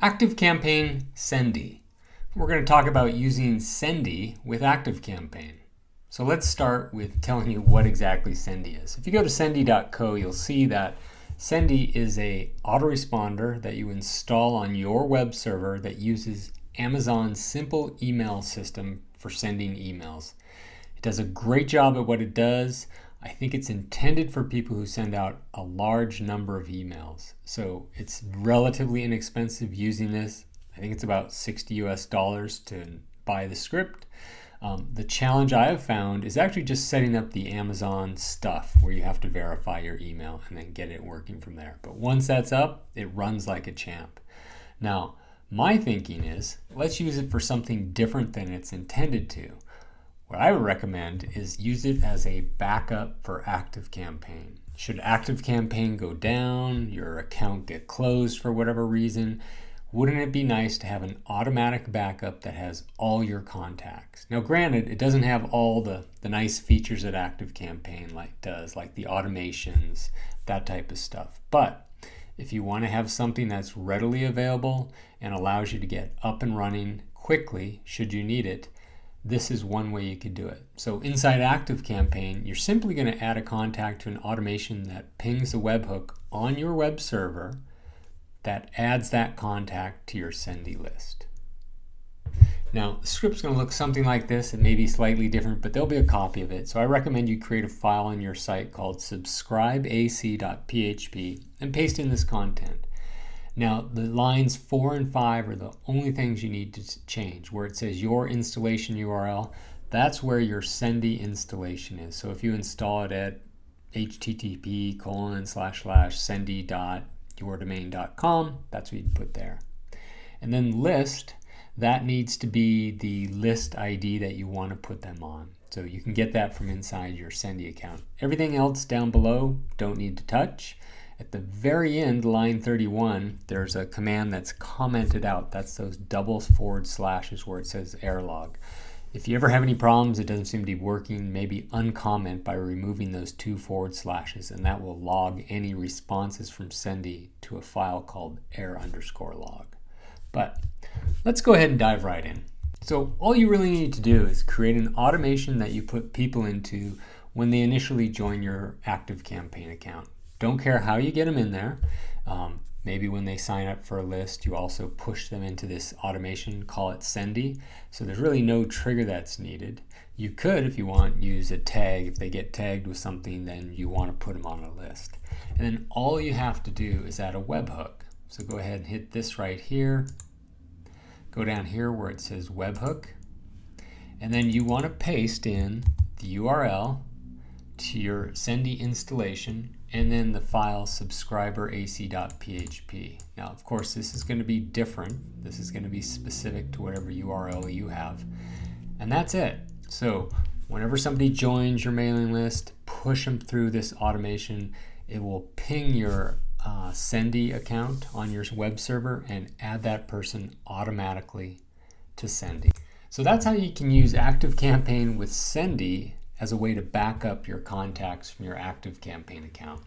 ActiveCampaign Sendy. We're going to talk about using Sendy with ActiveCampaign. So let's start with telling you what exactly Sendy is. If you go to sendy.co, you'll see that Sendy is a autoresponder that you install on your web server that uses Amazon's simple email system for sending emails. It does a great job at what it does. I think it's intended for people who send out a large number of emails. So it's relatively inexpensive using this. I think it's about $60 US to buy the script. The challenge I have found is actually just setting up the Amazon stuff where you have to verify your email and then get it working from there. But once that's up, it runs like a champ. Now, my thinking is, let's use it for something different than it's intended to. What I would recommend is use it as a backup for ActiveCampaign. Should ActiveCampaign go down, your account get closed for whatever reason, wouldn't it be nice to have an automatic backup that has all your contacts? Now granted, it doesn't have all the nice features that ActiveCampaign does, like the automations, that type of stuff. But if you want to have something that's readily available and allows you to get up and running quickly, should you need it, this is one way you could do it. So inside ActiveCampaign, you're simply going to add a contact to an automation that pings a webhook on your web server that adds that contact to your Sendy list. Now, the script's going to look something like this. It may be slightly different, but there'll be a copy of it. So I recommend you create a file on your site called subscribeac.php and paste in this content. Now, the lines 4 and 5 are the only things you need to change. Where it says your installation URL, that's where your Sendy installation is. So if you install it at http://sendy.yourdomain.com, that's what you put there. And then list, that needs to be the list ID that you want to put them on. So you can get that from inside your Sendy account. Everything else down below, don't need to touch. At the very end, line 31, there's a command that's commented out. That's those double forward slashes where it says error log. If you ever have any problems, it doesn't seem to be working, maybe uncomment by removing those 2 forward slashes, and that will log any responses from Sendy to a file called error_log. But let's go ahead and dive right in. So all you really need to do is create an automation that you put people into when they initially join your ActiveCampaign account. Don't care how you get them in there. Maybe when they sign up for a list, you also push them into this automation, call it Sendy. So there's really no trigger that's needed. You could, if you want, use a tag. If they get tagged with something, then you want to put them on a list. And then all you have to do is add a webhook. So go ahead and hit this right here. Go down here where it says webhook. And then you want to paste in the URL to your Sendy installation and then the file subscriberac.php. Now, of course, this is going to be different. This is going to be specific to whatever URL you have. And that's it. So whenever somebody joins your mailing list, push them through this automation. It will ping your Sendy account on your web server and add that person automatically to Sendy. So that's how you can use ActiveCampaign with Sendy as a way to back up your contacts from your ActiveCampaign account.